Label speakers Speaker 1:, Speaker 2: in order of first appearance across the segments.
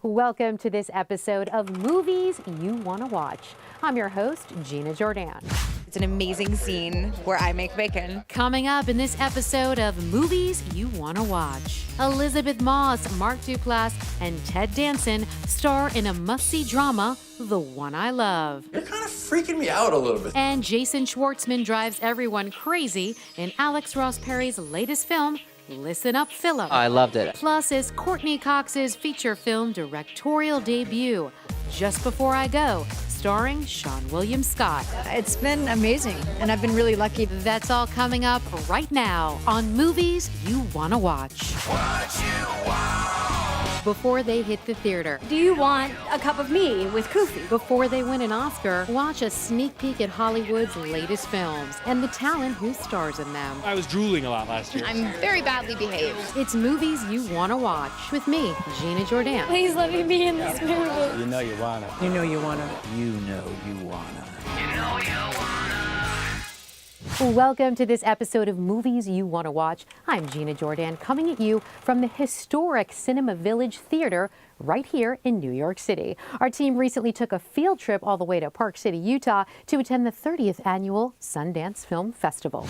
Speaker 1: Welcome to this episode of Movies You Want to Watch. I'm your host, Gina Jordan.
Speaker 2: It's an amazing scene where I make bacon.
Speaker 1: Coming up in this episode of Movies You Want to Watch, Elisabeth Moss, Mark Duplass, and Ted Danson star in a must-see drama, The One I Love.
Speaker 3: You're kind of freaking me out a little bit.
Speaker 1: And Jason Schwartzman drives everyone crazy in Alex Ross Perry's latest film, Listen Up, Philip.
Speaker 4: I loved it.
Speaker 1: Plus is Courteney Cox's feature film directorial debut, Just Before I Go, starring Seann William Scott.
Speaker 5: It's been amazing, and I've been really lucky.
Speaker 1: That's all coming up right now on Movies You Want to Watch. Before they hit the theater,
Speaker 5: Do you want a cup of me with Koofy?
Speaker 1: before they win an Oscar, watch a sneak peek at Hollywood's latest films and the talent who stars in them.
Speaker 6: I was drooling a lot last year.
Speaker 2: I'm very badly behaved.
Speaker 1: It's Movies You Want to Watch with me, Gina Jordan.
Speaker 5: Please let me be in this movie.
Speaker 4: You know you wanna.
Speaker 7: You know you wanna.
Speaker 4: You know you wanna.
Speaker 1: Welcome to this episode of Movies You Want to Watch. I'm Gina Jordan, coming at you from the historic Cinema Village Theater right here in New York City. Our team recently took a field trip all the way to Park City, Utah to attend the 30th annual Sundance Film Festival.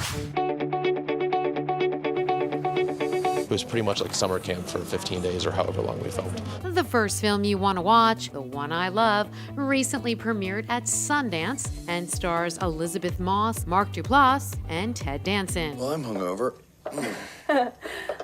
Speaker 3: It was pretty much like summer camp for 15 days or however long we filmed.
Speaker 1: The first film you want to watch, The One I Love, recently premiered at Sundance and stars Elisabeth Moss, Mark Duplass, and Ted Danson.
Speaker 3: Well, I'm hungover.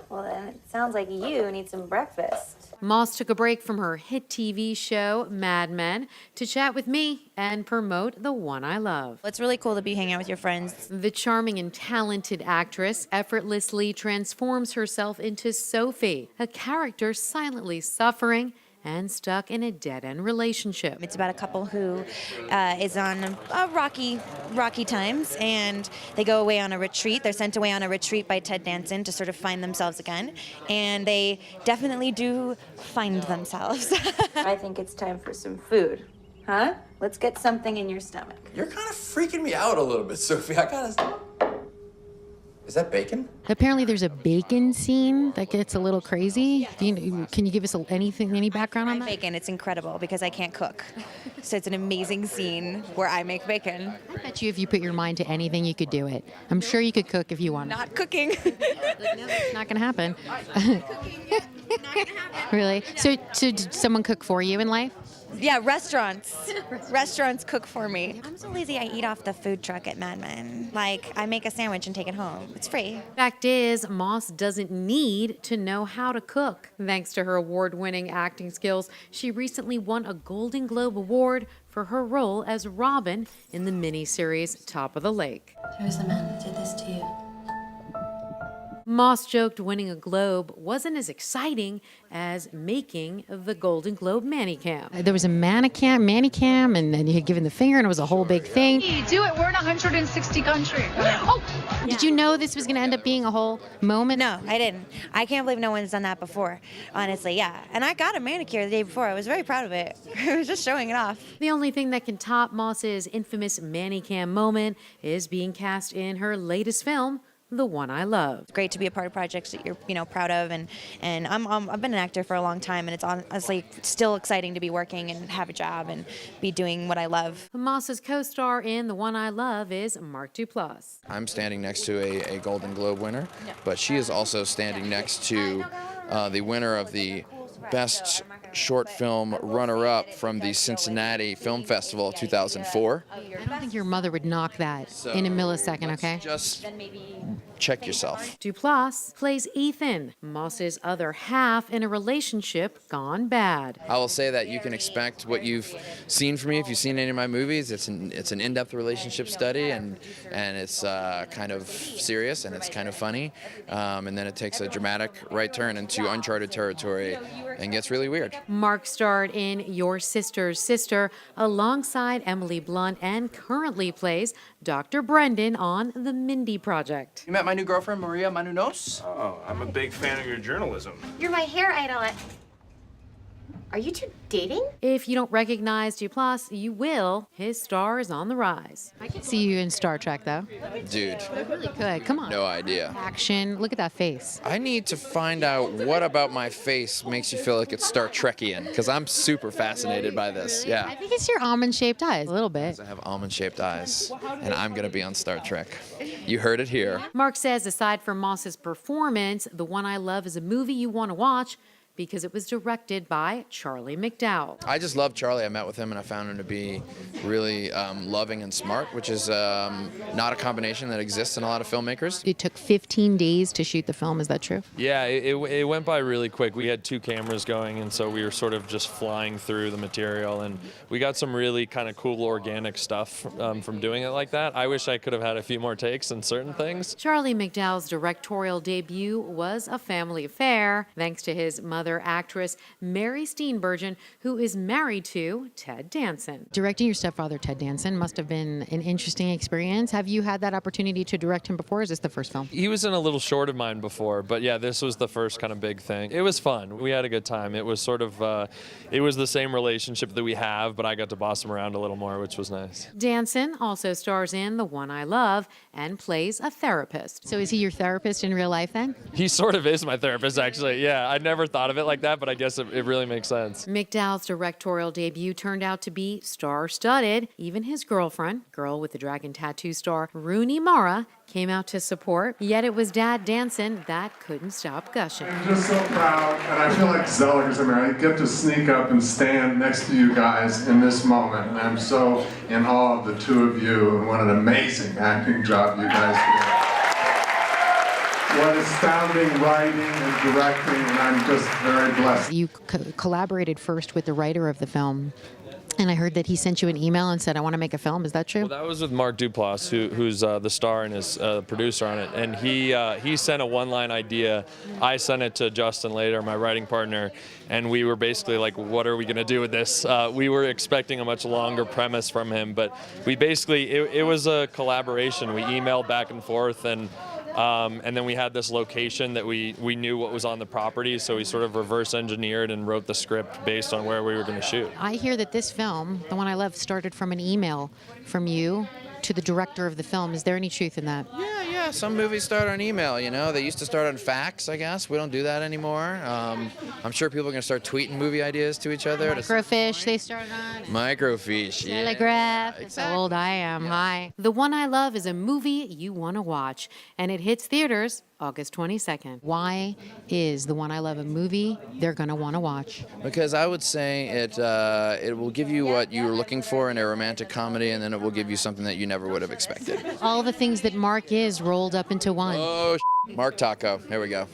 Speaker 8: Well, then it sounds like you need some breakfast.
Speaker 1: Moss took a break from her hit TV show, Mad Men, to chat with me and promote The One I Love.
Speaker 2: It's really cool to be hanging out with your friends.
Speaker 1: The charming and talented actress effortlessly transforms herself into Sophie, a character silently suffering and stuck in a dead-end relationship.
Speaker 2: It's about a couple who is on rocky times, and they go away on a retreat. They're sent away on a retreat by Ted Danson to sort of find themselves again, and they definitely do find themselves.
Speaker 8: I think it's time for some food. Huh? Let's get something in your stomach.
Speaker 3: You're kind of freaking me out a little bit, Sophie. Is that bacon?
Speaker 1: Apparently there's a bacon scene that gets a little crazy. Can you give us any background on that?
Speaker 2: Bacon, it's incredible because I can't cook. So it's an amazing scene where I make bacon.
Speaker 1: I bet you if you put your mind to anything, you could do it. I'm sure you could cook if you wanted.
Speaker 2: Not cooking.
Speaker 1: It's not going to happen. Really? So did someone cook for you in life?
Speaker 2: Yeah, restaurants. Restaurants cook for me. I'm so lazy I eat off the food truck at Mad Men. Like, I make a sandwich and take it home. It's free.
Speaker 1: Fact is, Moss doesn't need to know how to cook. Thanks to her award-winning acting skills, she recently won a Golden Globe Award for her role as Robin in the miniseries Top of the Lake.
Speaker 8: Who's the man that did this to you?
Speaker 1: Moss joked winning a Globe wasn't as exciting as making the Golden Globe Manicam. There was a Manicam, and then you had given the finger, and it was a whole big thing.
Speaker 5: Do it. We're in 160 countries. Oh!
Speaker 1: Did you know this was going to end up being a whole moment?
Speaker 2: No, I didn't. I can't believe no one's done that before, honestly, yeah. And I got a manicure the day before. I was very proud of it. I was just showing it off.
Speaker 1: The only thing that can top Moss's infamous Manicam moment is being cast in her latest film, The One I Love.
Speaker 2: It's great to be a part of projects that you're, proud of, and I've been an actor for a long time, and it's honestly still exciting to be working and have a job and be doing what I love.
Speaker 1: Moss's co-star in The One I Love is Mark Duplass.
Speaker 9: I'm standing next to a Golden Globe winner, but she is also standing next to the winner of the Best Short Film Runner-Up from the Cincinnati Film Festival 2004.
Speaker 1: I don't think your mother would knock that in a millisecond, okay?
Speaker 9: Just check yourself.
Speaker 1: Duplass plays Ethan, Moss's other half in a relationship gone bad.
Speaker 9: I will say that you can expect what you've seen from me if you've seen any of my movies. It's an in-depth relationship study, and it's kind of serious, and it's kind of funny, and then it takes a dramatic right turn into uncharted territory and gets really weird.
Speaker 1: Mark starred in Your Sister's Sister alongside Emily Blunt and currently plays Dr. Brendan on The Mindy Project.
Speaker 7: You met my new girlfriend, Maria Manunos?
Speaker 6: Oh, I'm a big fan of your journalism.
Speaker 8: You're my hair idol.
Speaker 4: Are you two dating?
Speaker 1: If you don't recognize Duplass, you will. His star is on the rise. I can see you in Star Trek, though.
Speaker 9: Dude,
Speaker 1: Really could. Come on.
Speaker 9: no idea.
Speaker 1: Action. Look at that face.
Speaker 9: I need to find out what about my face makes you feel like it's Star Trekian, because I'm super fascinated by this.
Speaker 1: I
Speaker 9: Yeah.
Speaker 1: think it's your almond-shaped eyes, a little bit.
Speaker 9: I have almond-shaped eyes, and I'm going to be on Star Trek. You heard it here.
Speaker 1: Mark says, aside from Moss's performance, The One I Love is a movie you want to watch because it was directed by Charlie McDowell.
Speaker 9: I just love Charlie. I met with him and I found him to be really loving and smart, which is not a combination that exists in a lot of filmmakers.
Speaker 1: It took 15 days to shoot the film. Is that true?
Speaker 6: Yeah, it went by really quick. We had 2 cameras going, and so we were sort of just flying through the material, and we got some really kind of cool organic stuff from doing it like that. I wish I could have had a few more takes on certain things.
Speaker 1: Charlie McDowell's directorial debut was a family affair, thanks to his mother actress Mary Steenburgen, who is married to Ted Danson. Directing your stepfather, Ted Danson, must have been an interesting experience. Have you had that opportunity to direct him before, or is this the first film?
Speaker 6: He was in a little short of mine before, but yeah, this was the first kind of big thing. It was fun. We had a good time. It was sort of, it was the same relationship that we have, but I got to boss him around a little more, which was nice.
Speaker 1: Danson also stars in The One I Love and plays a therapist. So is he your therapist in real life then?
Speaker 6: He sort of is my therapist, actually. Yeah, I never thought of it like that, but I guess it really makes sense.
Speaker 1: McDowell's directorial debut turned out to be star-studded. Even his girlfriend, girl with the dragon tattoo star Rooney Mara, came out to support. Yet it was Dad Danson that couldn't stop gushing.
Speaker 7: I'm just so proud, and I feel like Zellers. I get to sneak up and stand next to you guys in this moment, and I'm so in awe of the two of you, and what an amazing acting job you guys did. What astounding writing and directing, and I'm just very blessed.
Speaker 1: You collaborated first with the writer of the film, and I heard that he sent you an email and said, I want to make a film. Is that true?
Speaker 6: Well, that was with Mark Duplass, who's the star and is producer on it. And he sent a one-line idea. I sent it to Justin later, my writing partner, and we were basically like, what are we going to do with this? We were expecting a much longer premise from him, but we basically, it was a collaboration. We emailed back and forth, and then we had this location that we knew what was on the property, so we sort of reverse engineered and wrote the script based on where we were going to shoot.
Speaker 1: I hear that this film, The One I Love, started from an email from you to the director of the film. Is there any truth in that?
Speaker 9: Yeah, some movies start on email, you know. They used to start on fax, I guess. We don't do that anymore. I'm sure people are going to start tweeting movie ideas to each other.
Speaker 1: Microfiche, they started on.
Speaker 9: Microfiche, yeah.
Speaker 1: Telegraph. That's
Speaker 9: Exactly.
Speaker 1: how old I am. Hi. The One I Love is a movie you want to watch, and it hits theaters August 22nd. Why is The One I Love a movie they're going to want to watch?
Speaker 9: Because I would say it will give you what you were looking for in a romantic comedy, and then it will give you something that you never would have expected.
Speaker 1: All the things that Mark is rolled up into one.
Speaker 9: Oh, Mark Taco. Here we go.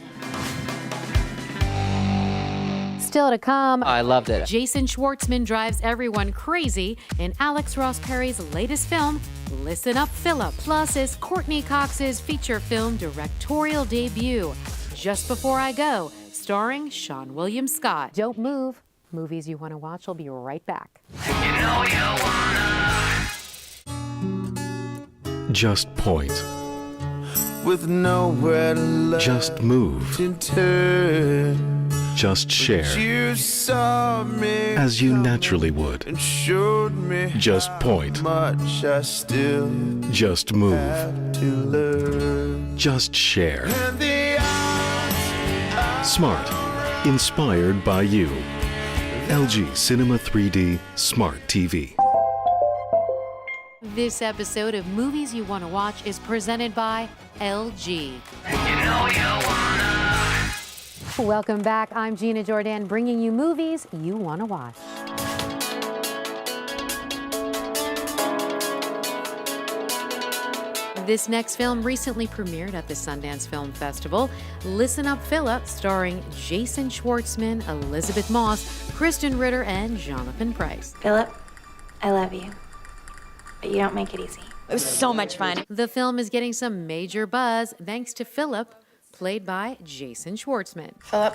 Speaker 1: Still to come.
Speaker 10: I loved it.
Speaker 1: Jason Schwartzman drives everyone crazy in Alex Ross Perry's latest film, Listen Up, Philip. Plus, is Courteney Cox's feature film directorial debut, Just Before I Go, starring Seann William Scott. Don't move. Movies you want to watch. I'll be right back.
Speaker 11: Just point.
Speaker 12: With nowhere to look,
Speaker 11: Just move.
Speaker 12: to turn.
Speaker 11: Just share.
Speaker 12: You saw me
Speaker 11: As you naturally would.
Speaker 12: and showed me
Speaker 11: Just point.
Speaker 12: how much I still
Speaker 11: Just move.
Speaker 12: have to learn.
Speaker 11: Just share.
Speaker 12: And the odds
Speaker 11: Smart. Inspired by you. LG Cinema 3D Smart TV.
Speaker 1: This episode of Movies You Want to Watch is presented by LG. Welcome back. I'm Gina Jordan, bringing you movies you want to watch. This next film recently premiered at the Sundance Film Festival. Listen Up, Philip, starring Jason Schwartzman, Elisabeth Moss, Krysten Ritter, and Jonathan Pryce.
Speaker 8: Philip, I love you, but you don't make it easy.
Speaker 2: It was so much fun.
Speaker 1: The film is getting some major buzz thanks to Philip, played by Jason Schwartzman.
Speaker 13: Philip,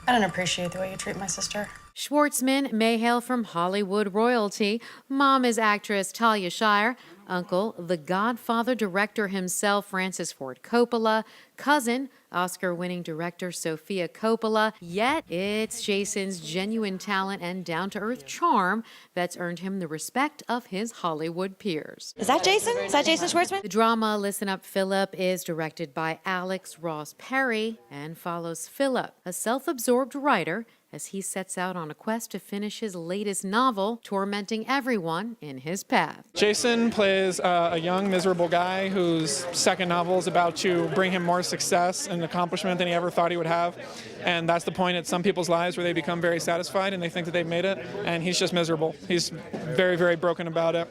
Speaker 13: I don't appreciate the way you treat my sister.
Speaker 1: Schwarzman may hail from Hollywood royalty. Mom is actress Talia Shire. Uncle, the Godfather director himself, Francis Ford Coppola. Cousin, Oscar-winning director Sofia Coppola. Yet it's Jason's genuine talent and down-to-earth charm that's earned him the respect of his Hollywood peers.
Speaker 2: Is that Jason? Is that Jason Schwartzman?
Speaker 1: The drama Listen Up, Philip is directed by Alex Ross Perry and follows Philip, a self-absorbed writer, as he sets out on a quest to finish his latest novel, tormenting everyone in his path.
Speaker 4: Jason plays a young, miserable guy whose second novel is about to bring him more success and accomplishment than he ever thought he would have. And that's the point at some people's lives where they become very satisfied and they think that they've made it, and he's just miserable. He's very, very broken about it.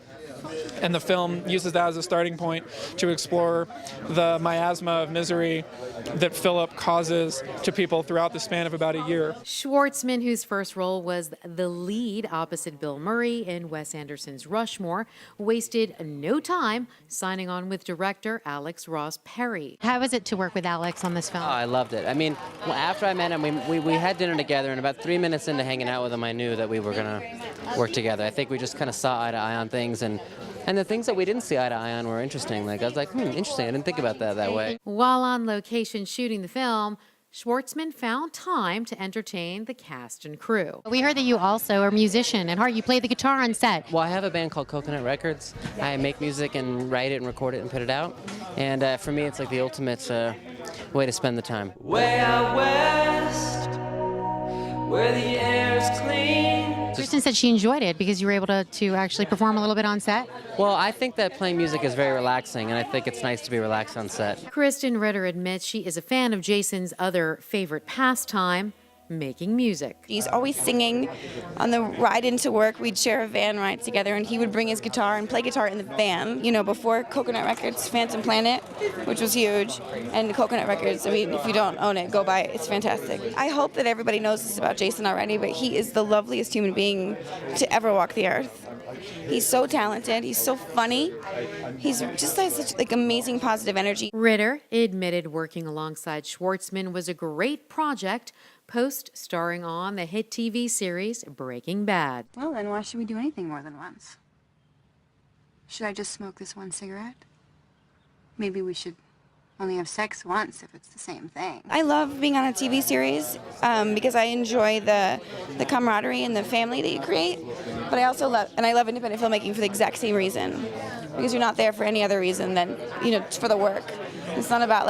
Speaker 4: And the film uses that as a starting point to explore the miasma of misery that Philip causes to people throughout the span of about a year.
Speaker 1: Schwartzman, whose first role was the lead opposite Bill Murray in Wes Anderson's Rushmore, wasted no time signing on with director Alex Ross Perry. How was it to work with Alex on this film?
Speaker 10: Oh, I loved it. I mean, after I met him, we had dinner together, and about 3 minutes into hanging out with him, I knew that we were going to work together. I think we just kind of saw eye to eye on things, and the things that we didn't see eye to eye on were interesting. Like, I was like, interesting. I didn't think about that way.
Speaker 1: While on location shooting the film, Schwartzman found time to entertain the cast and crew. We heard that you also are a musician at heart. You play the guitar on set.
Speaker 10: Well, I have a band called Coconut Records. I make music and write it and record it and put it out. And for me, it's like the ultimate way to spend the time.
Speaker 12: Way out west, where the air is clean.
Speaker 1: Krysten said she enjoyed it because you were able to actually perform a little bit on set.
Speaker 10: Well, I think that playing music is very relaxing, and I think it's nice to be relaxed on set.
Speaker 1: Krysten Ritter admits she is a fan of Jason's other favorite pastime, making music.
Speaker 13: He's always singing. On the ride into work, we'd share a van ride together, and he would bring his guitar and play guitar in the van. You know, before Coconut Records, Phantom Planet, which was huge, and Coconut Records, I mean, if you don't own it, go buy it. It's fantastic. I hope that everybody knows this about Jason already, but he is the loveliest human being to ever walk the earth. He's so talented. He's so funny. He's just has such amazing positive energy.
Speaker 1: Ritter admitted working alongside Schwartzman was a great project, starring on the hit TV series Breaking Bad.
Speaker 14: Well, then why should we do anything more than once? Should I just smoke this one cigarette? Maybe we should only have sex once if it's the same thing.
Speaker 13: I love being on a TV series because I enjoy the camaraderie and the family that you create. But I also love independent filmmaking for the exact same reason, because you're not there for any other reason than, for the work. It's not about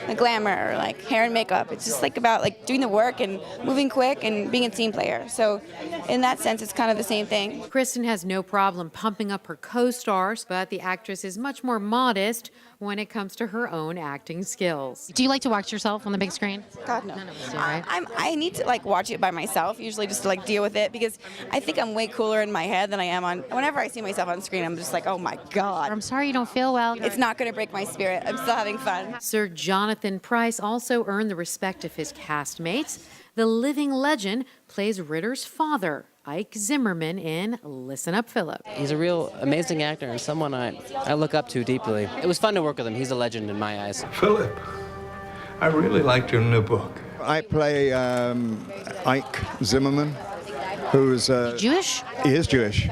Speaker 13: the glamour or hair and makeup. It's just about doing the work and moving quick and being a team player. So in that sense, it's kind of the same thing.
Speaker 1: Krysten has no problem pumping up her co-stars, but the actress is much more modest when it comes to her own acting skills. Do you like to watch yourself on the big screen?
Speaker 13: God, no.
Speaker 1: None of us do, right?
Speaker 13: I need to watch it by myself, usually just to deal with it, because I think I'm way cooler in my head than I am on. Whenever I see myself on screen, I'm just oh my God.
Speaker 1: I'm sorry you don't feel well.
Speaker 13: It's not going to break my spirit. I'm still having fun.
Speaker 1: Sir Jonathan Pryce also earned the respect of his castmates. The living legend plays Ritter's father, Ike Zimmerman, in Listen Up, Philip.
Speaker 10: He's a real amazing actor and someone I look up to deeply. It was fun to work with him. He's a legend in my eyes.
Speaker 15: Philip, I really liked your new book. I play Ike Zimmerman, who's
Speaker 1: Jewish?
Speaker 15: He is Jewish.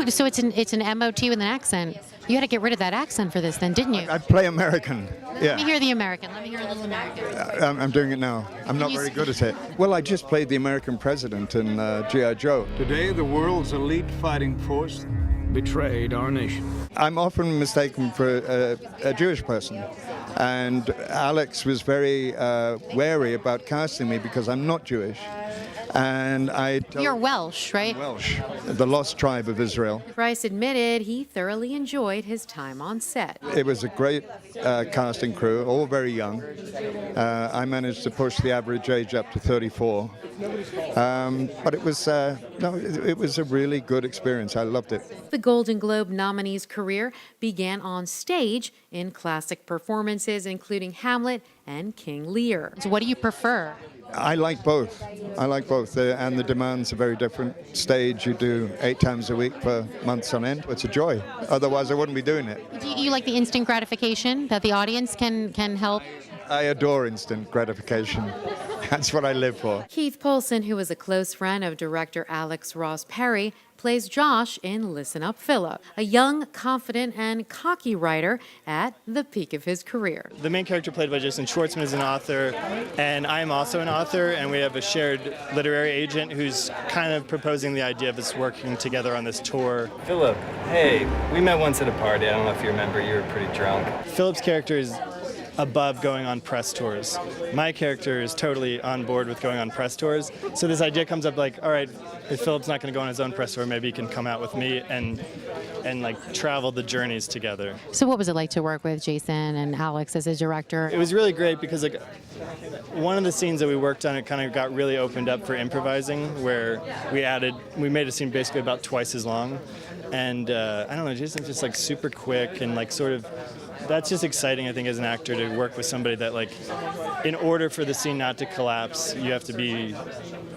Speaker 1: So it's an MOT with an accent. You had to get rid of that accent for this then, didn't you?
Speaker 15: I play American. Yeah.
Speaker 1: Let me hear the American. Let me hear a little American.
Speaker 15: I'm doing it now. I'm not very good at it. Well, I just played the American president in G.I. Joe. Today, the world's elite fighting force betrayed our nation. I'm often mistaken for a Jewish person. And Alex was very wary about casting me because I'm not Jewish. And
Speaker 1: You're Welsh, right?
Speaker 15: Welsh, the lost tribe of Israel.
Speaker 1: Pryce admitted he thoroughly enjoyed his time on set.
Speaker 15: It was a great casting crew, all very young. I managed to push the average age up to 34. But it was a really good experience. I loved it.
Speaker 1: The Golden Globe nominee's career began on stage in classic performances, including Hamlet and King Lear. So what do you prefer?
Speaker 15: I like both. And the demands are very different. Stage, you do 8 times a week for months on end. It's a joy. Otherwise, I wouldn't be doing it.
Speaker 1: Do you like the instant gratification that the audience can help?
Speaker 15: I adore instant gratification. That's what I live for.
Speaker 1: Keith Polson, who is a close friend of director Alex Ross Perry, plays Josh in Listen Up, Philip, a young, confident, and cocky writer at the peak of his career.
Speaker 16: The main character played by Jason Schwartzman is an author, and I am also an author, and we have a shared literary agent who's kind of proposing the idea of us working together on this tour.
Speaker 17: Philip, hey, we met once at a party. I don't know if you remember, you were pretty drunk.
Speaker 16: Philip's character is above going on press tours. My character is totally on board with going on press tours. So this idea comes up like, all right, if Philip's not going to go on his own press tour, maybe he can come out with me and like travel the journeys together.
Speaker 1: So what was it like to work with Jason and Alex as a director?
Speaker 16: It was really great because like one of the scenes that we worked on, it kind of got really opened up for improvising, where we made a scene basically about twice as long. And I don't know, Jason's just like super quick and like sort of, that's just exciting, I think, as an actor to work with somebody that, like, in order for the scene not to collapse, you have to be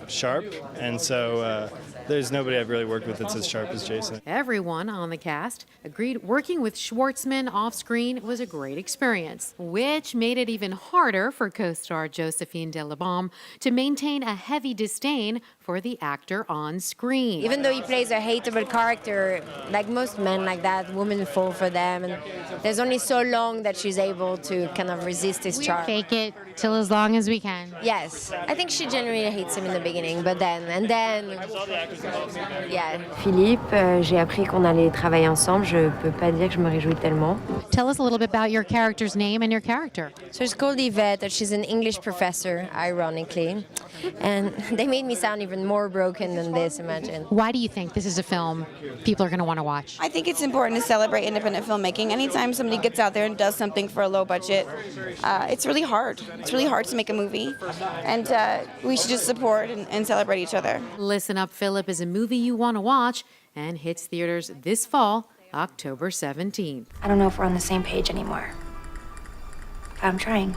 Speaker 16: sharp. And so there's nobody I've really worked with that's as sharp as Jason.
Speaker 1: Everyone on the cast agreed working with Schwartzman off-screen was a great experience, which made it even harder for co-star Josephine Delabaume to maintain a heavy disdain for the actor on screen.
Speaker 18: Even though he plays a hateable character, like most men like that, women fall for them, and there's only so long that she's able to kind of resist his charm.
Speaker 1: Fake it till as long as we can.
Speaker 18: Yes, I think she genuinely hates him in the beginning, but then, yeah.
Speaker 19: Philippe, j'ai appris qu'on allait travailler ensemble. Je peux pas dire que je me réjouis tellement.
Speaker 1: Tell us a little bit about your character's name and your character.
Speaker 18: So she's called Yvette, and she's an English professor, ironically. And they made me sound even more broken than this, imagine.
Speaker 1: Why do you think this is a film people are going to want to watch?
Speaker 13: I think it's important to celebrate independent filmmaking. Anytime somebody gets out there and does something for a low budget, it's really hard. It's really hard to make a movie. And we should just support and celebrate each other.
Speaker 1: Listen Up, Philip is a movie you want to watch and hits theaters this fall, October 17th.
Speaker 8: I don't know if we're on the same page anymore. But I'm trying.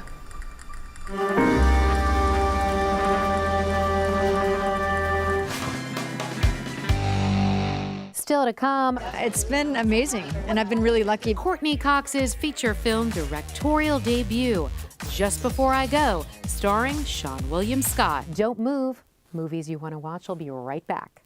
Speaker 1: Still to come.
Speaker 5: It's been amazing, and I've been really lucky.
Speaker 1: Courteney Cox's feature film directorial debut, Just Before I Go, starring Seann William Scott. Don't move. Movies You Want to Watch will be right back.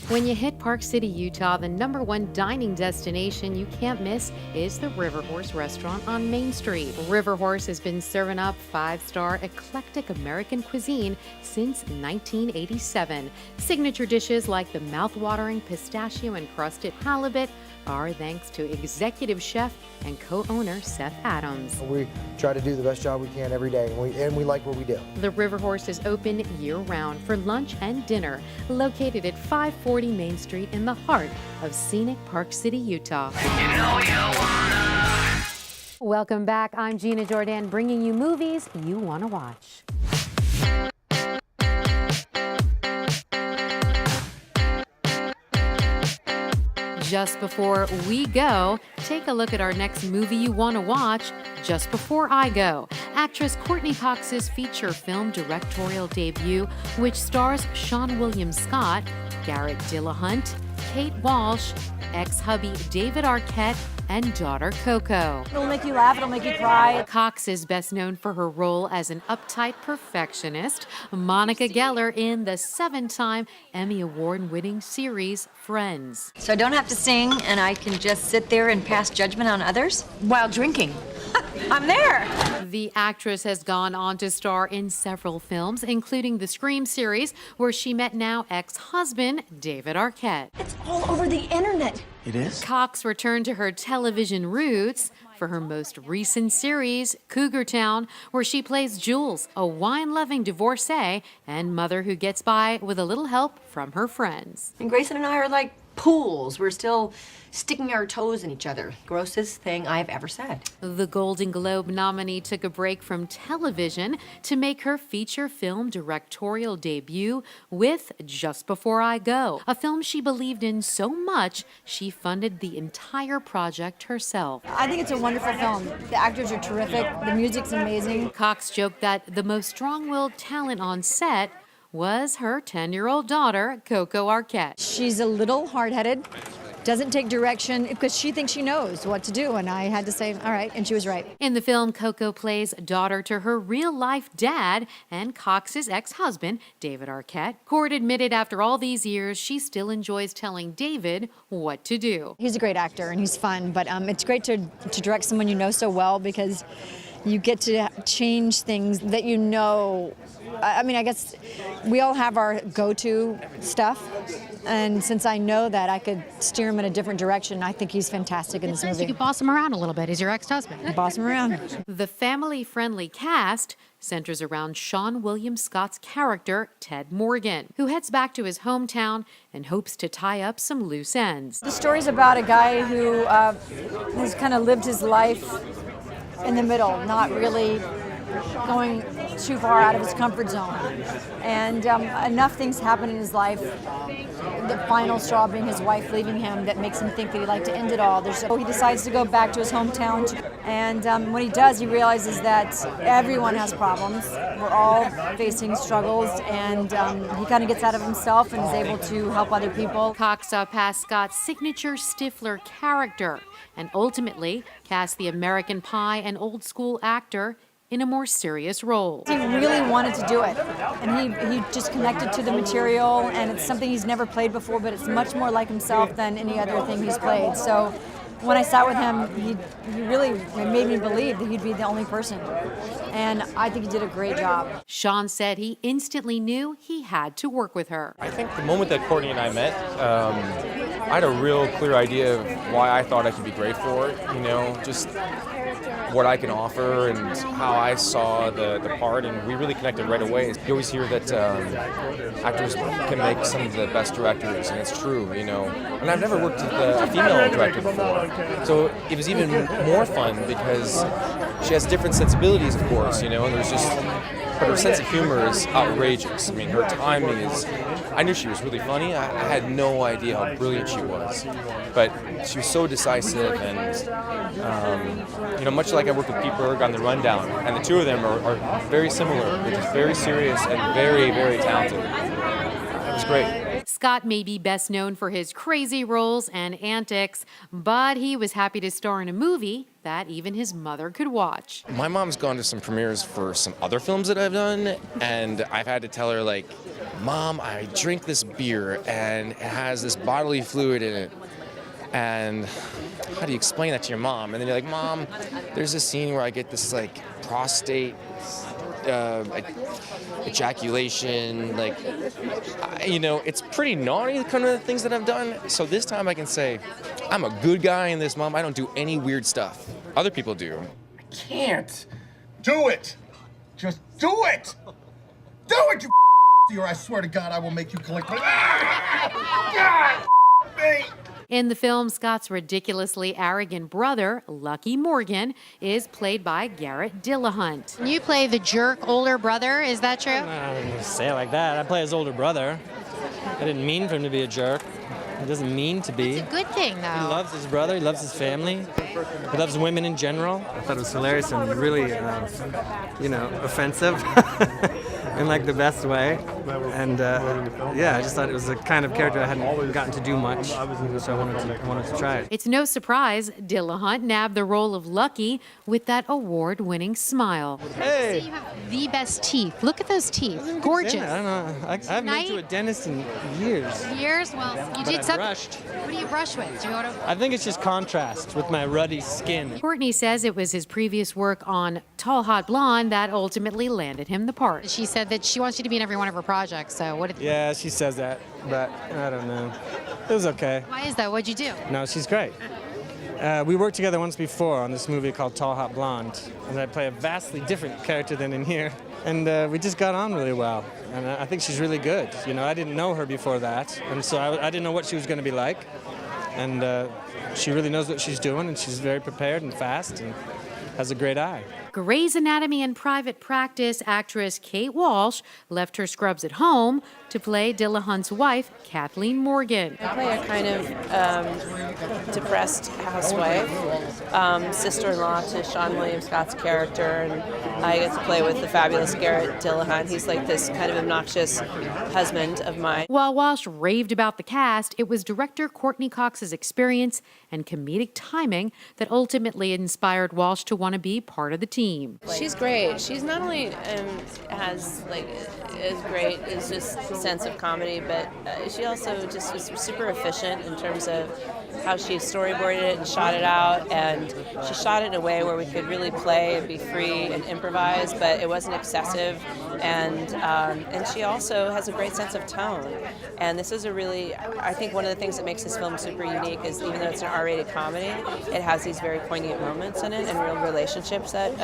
Speaker 1: When you hit Park City, Utah, the #1 dining destination you can't miss is the River Horse restaurant on Main Street. River Horse has been serving up 5-star eclectic American cuisine since 1987. Signature dishes like the mouth-watering pistachio-encrusted halibut are thanks to executive chef and co-owner Seth Adams.
Speaker 20: We try to do the best job we can every day, and we like what we do.
Speaker 1: The River Horse is open year-round for lunch and dinner, located at 540 Main Street in the heart of scenic Park City, Utah. Welcome back. I'm Gina Jordan, bringing you movies you want to watch. Just before we go, take a look at our next movie you want to watch, Just Before I Go. Actress Courteney Cox's feature film directorial debut, which stars Seann William Scott, Garret Dillahunt, Kate Walsh, ex-hubby David Arquette, and daughter Coco.
Speaker 5: It'll make you laugh, it'll make you cry.
Speaker 1: Cox is best known for her role as an uptight perfectionist, Monica Geller in the 7-time Emmy Award-winning series Friends.
Speaker 21: So I don't have to sing, and I can just sit there and pass judgment on others? While drinking. I'm there.
Speaker 1: The actress has gone on to star in several films, including the Scream series, where she met now ex-husband David Arquette.
Speaker 21: It's all over the internet.
Speaker 20: It is?
Speaker 1: Cox returned to her television roots for her most recent series, Cougar Town, where she plays Jules, a wine-loving divorcee and mother who gets by with a little help from her friends.
Speaker 21: And Grayson and I are like pools. We're still sticking our toes in each other. Grossest thing I've ever said.
Speaker 1: The Golden Globe nominee took a break from television to make her feature film directorial debut with Just Before I Go, a film she believed in so much she funded the entire project herself.
Speaker 5: I think it's a wonderful film. The actors are terrific. The music's amazing.
Speaker 1: Cox joked that the most strong-willed talent on set was her 10-year-old daughter, Coco Arquette.
Speaker 5: She's a little hard-headed, doesn't take direction because she thinks she knows what to do. And I had to say, all right, and she was right.
Speaker 1: In the film, Coco plays daughter to her real-life dad and Cox's ex-husband, David Arquette. Court admitted after all these years, she still enjoys telling David what to do.
Speaker 5: He's a great actor and he's fun, but it's great to direct someone you know so well because you get to change things that you know. I mean, I guess we all have our go-to stuff, and since I know that, I could steer him in a different direction. I think he's fantastic in this movie.
Speaker 1: You could boss him around a little bit. He's your ex-husband.
Speaker 5: Boss him around.
Speaker 1: The family-friendly cast centers around Seann William Scott's character, Ted Morgan, who heads back to his hometown and hopes to tie up some loose ends.
Speaker 5: The story's about a guy who has kind of lived his life in the middle, not really going too far out of his comfort zone. And enough things happen in his life, the final straw being his wife leaving him, that makes him think that he'd like to end it all. So he decides to go back to his hometown, and when he does, he realizes that everyone has problems. We're all facing struggles, and he kind of gets out of himself and is able to help other people.
Speaker 1: Cox saw past Scott's signature Stifler character and ultimately cast the American Pie and Old School actor in a more serious role.
Speaker 5: He really wanted to do it, and he just connected to the material, and it's something he's never played before, but it's much more like himself than any other thing he's played. So when I sat with him, he really made me believe that he'd be the only person, and I think he did a great job.
Speaker 1: Seann said he instantly knew he had to work with her.
Speaker 3: I think the moment that Courtney and I met, I had a real clear idea of why I thought I could be great for it, you know, just what I can offer and how I saw the part, and we really connected right away. You always hear that actors can make some of the best directors, and it's true, you know. And I've never worked with a female director before, so it was even more fun because she has different sensibilities, of course, you know, and but her sense of humor is outrageous. I mean, her timing is, I knew she was really funny. I had no idea how brilliant she was, but she was so decisive, and you know, much like I worked with Pete Berg on The Rundown, and the two of them are very similar. They're just very serious and very, very talented. It was great.
Speaker 1: Scott may be best known for his crazy roles and antics, but he was happy to star in a movie that even his mother could watch.
Speaker 3: My mom's gone to some premieres for some other films that I've done, and I've had to tell her, like, Mom, I drink this beer and it has this bodily fluid in it. And how do you explain that to your mom? And then you're like, Mom, there's this scene where I get this, like, prostate ejaculation, like, you know, it's pretty naughty, the kind of things that I've done. So this time I can say, I'm a good guy in this, Mom. I don't do any weird stuff. Other people do.
Speaker 22: I can't. Do it. Just do it. Do it, you or I swear to God, I will make you collect my... God! Me!
Speaker 1: In the film, Scott's ridiculously arrogant brother, Lucky Morgan, is played by Garret Dillahunt.
Speaker 23: You play the jerk older brother, is that true?
Speaker 24: I didn't say it like that. I play his older brother. I didn't mean for him to be a jerk. He doesn't mean to be.
Speaker 23: It's a good thing, though.
Speaker 24: He loves his brother, he loves his family, he loves women in general. I thought it was hilarious and really, you know, offensive in like the best way. And yeah, I just thought it was a kind of character I hadn't gotten to do much, so I wanted to try it.
Speaker 1: It's no surprise Dillahunt nabbed the role of Lucky with that award-winning smile.
Speaker 23: Hey! You have the best teeth. Look at those teeth. Gorgeous.
Speaker 24: I don't know. I haven't been to a dentist in years.
Speaker 23: Years? Well, you did something.
Speaker 24: Brushed.
Speaker 23: What do you brush with? Do you want to...
Speaker 24: I think it's just contrast with my ruddy skin.
Speaker 1: Courtney says it was his previous work on Tall Hot Blonde that ultimately landed him the part.
Speaker 23: She said that she wants you to be in every one of her projects, so what did...
Speaker 24: Yeah, she says that, but I don't know. It was okay.
Speaker 23: Why is that? What'd you do?
Speaker 24: No, she's great. We worked together once before on this movie called Tall Hot Blonde, and I play a vastly different character than in here. And we just got on really well, and I think she's really good. You know, I didn't know her before that, and so I didn't know what she was going to be like. And she really knows what she's doing, and she's very prepared and fast, and has a great eye.
Speaker 1: Grey's Anatomy and Private Practice actress Kate Walsh left her scrubs at home to play Dillahunt's wife, Kathleen Morgan.
Speaker 6: I play a kind of depressed housewife, sister-in-law to Seann William Scott's character, and I get to play with the fabulous Garret Dillahunt. He's like this kind of obnoxious husband of mine.
Speaker 1: While Walsh raved about the cast, it was director Courteney Cox's experience and comedic timing that ultimately inspired Walsh to want to be part of the team.
Speaker 6: She's great. She's not only has like is great is just sense of comedy, but she also just was super efficient in terms of how she storyboarded it and shot it out, and she shot it in a way where we could really play and be free and improvise, but it wasn't excessive, and she also has a great sense of tone. And this is a really, I think one of the things that makes this film super unique is even though it's an R-rated comedy, it has these very poignant moments in it and real relationships that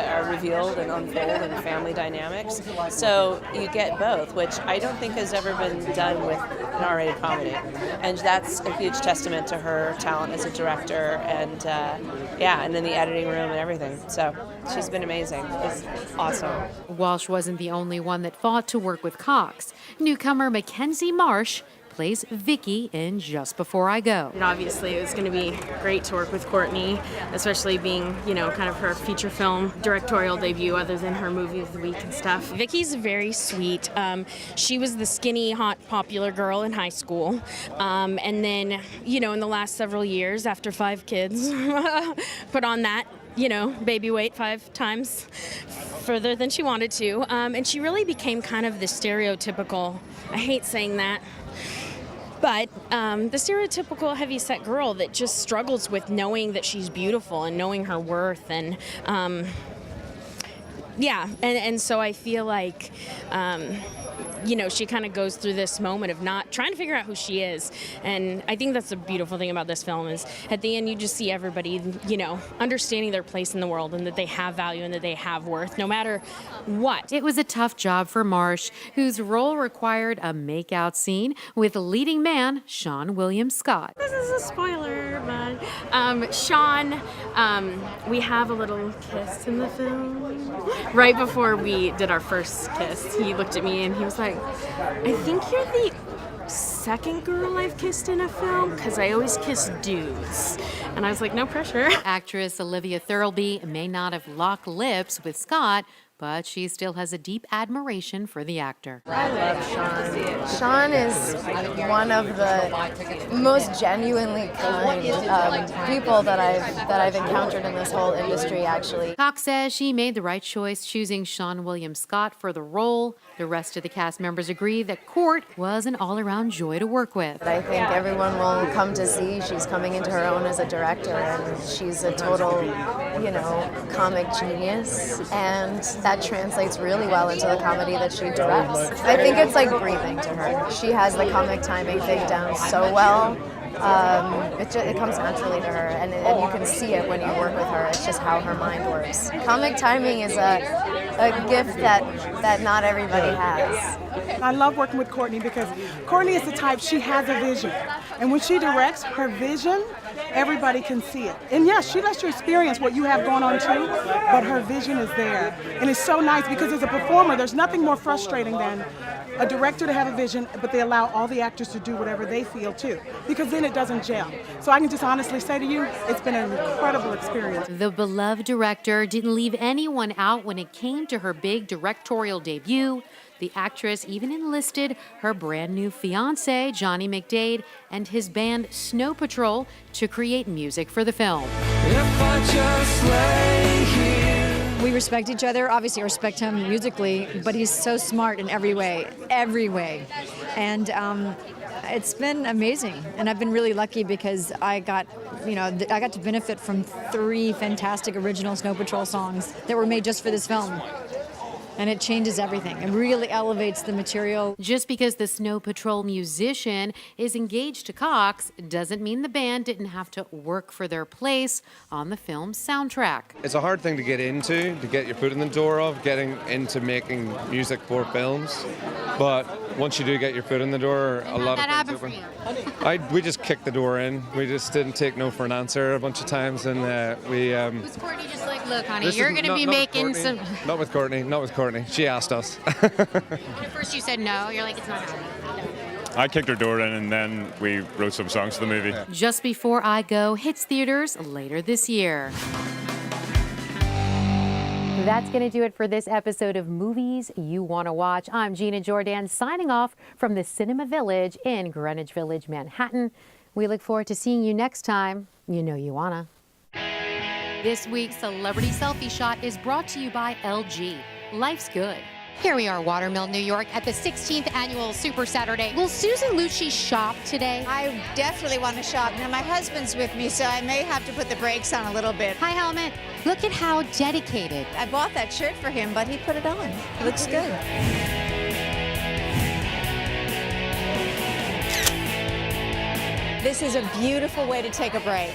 Speaker 6: are revealed and unfold and family dynamics. So you get both, which I don't think has ever been done with an R-rated comedy. And that's a huge testament to her talent as a director and and in the editing room and everything. So she's been amazing. It's awesome.
Speaker 1: Walsh wasn't the only one that fought to work with Cox. Newcomer Mackenzie Marsh plays Vicky in Just Before I Go.
Speaker 7: And obviously it was going to be great to work with Courteney, especially being, kind of her feature film directorial debut other than her movie of the week and stuff.
Speaker 9: Vicky's very sweet. She was the skinny, hot, popular girl in high school. And then, in the last several years, after 5 kids, put on that, baby weight 5 times further than she wanted to. And she really became kind of the stereotypical, I hate saying that, but the stereotypical heavy-set girl that just struggles with knowing that she's beautiful and knowing her worth. And and so I feel like she kind of goes through this moment of not trying to figure out who she is. And I think that's the beautiful thing about this film is at the end you just see everybody, understanding their place in the world and that they have value and that they have worth no matter what.
Speaker 1: It was a tough job for Marsh, whose role required a make-out scene with leading man Seann William Scott.
Speaker 7: This is a spoiler, but Seann, we have a little kiss in the film. Right before we did our first kiss, he looked at me and he was like, I think you're the second girl I've kissed in a film because I always kiss dudes. And I was like, no pressure.
Speaker 1: Actress Olivia Thirlby may not have locked lips with Scott, but she still has a deep admiration for the actor.
Speaker 5: I love Seann. Seann is one of the most genuinely kind people that I've encountered in this whole industry, actually.
Speaker 1: Cox says she made the right choice choosing Seann William Scott for the role. The rest of the cast members agree that Court was an all-around joy to work with.
Speaker 5: I think everyone will come to see she's coming into her own as a director, and she's a total, comic genius, and that translates really well into the comedy that she directs. I think it's like breathing to her. She has the comic timing thing down so well. It comes naturally to her, and you can see it when you work with her. It's just how her mind works. Comic timing is a gift that not everybody has.
Speaker 11: I love working with Courteney because Courteney is the type, she has a vision. And when she directs, her vision, everybody can see it. And yes, she lets you experience what you have going on too, but her vision is there. And it's so nice because as a performer, there's nothing more frustrating than a director to have a vision, but they allow all the actors to do whatever they feel too, because then it doesn't gel. So I can just honestly say to you, it's been an incredible experience.
Speaker 1: The beloved director didn't leave anyone out when it came to her big directorial debut. The actress even enlisted her brand new fiancé, Johnny McDade, and his band Snow Patrol to create music for the film.
Speaker 12: If I just lay here.
Speaker 25: We respect each other. Obviously, I respect him musically, but he's so smart in every way. And it's been amazing. And I've been really lucky because I got to benefit from 3 fantastic original Snow Patrol songs that were made just for this film. And it changes everything. It really elevates the material.
Speaker 1: Just because the Snow Patrol musician is engaged to Cox doesn't mean the band didn't have to work for their place on the film's soundtrack.
Speaker 26: It's a hard thing to get into, to get your foot in the door of, getting into making music for films. But once you do get your foot in the door, a lot of things open. We just kicked the door in. We just didn't take no for an answer a bunch of times, and
Speaker 23: Was Courtney just like, Look, honey,
Speaker 26: This
Speaker 23: you're
Speaker 26: is
Speaker 23: going to
Speaker 26: not-
Speaker 23: be
Speaker 26: not with
Speaker 23: making
Speaker 26: Courtney.
Speaker 23: some.
Speaker 26: Not with Courtney. Not with Courtney. She asked us.
Speaker 23: At first you said no. You're like, it's not happening.
Speaker 2: I kicked her door in, and then we wrote some songs for the movie.
Speaker 1: Just Before I Go hits theaters later this year. That's going to do it for this episode of Movies You Want to Watch. I'm Gina Jordan, signing off from the Cinema Village in Greenwich Village, Manhattan. We look forward to seeing you next time. You know you wanna. This week's Celebrity Selfie Shot is brought to you by LG. Life's good. Here we are, Watermill, New York, at the 16th annual Super Saturday. Will Susan Lucci shop today?
Speaker 4: I definitely want to shop. Now, my husband's with me, so I may have to put the brakes on a little bit.
Speaker 23: Hi, Helmet. Look at how dedicated.
Speaker 4: I bought that shirt for him, but he put it on. It looks good. This is a beautiful way to take a break.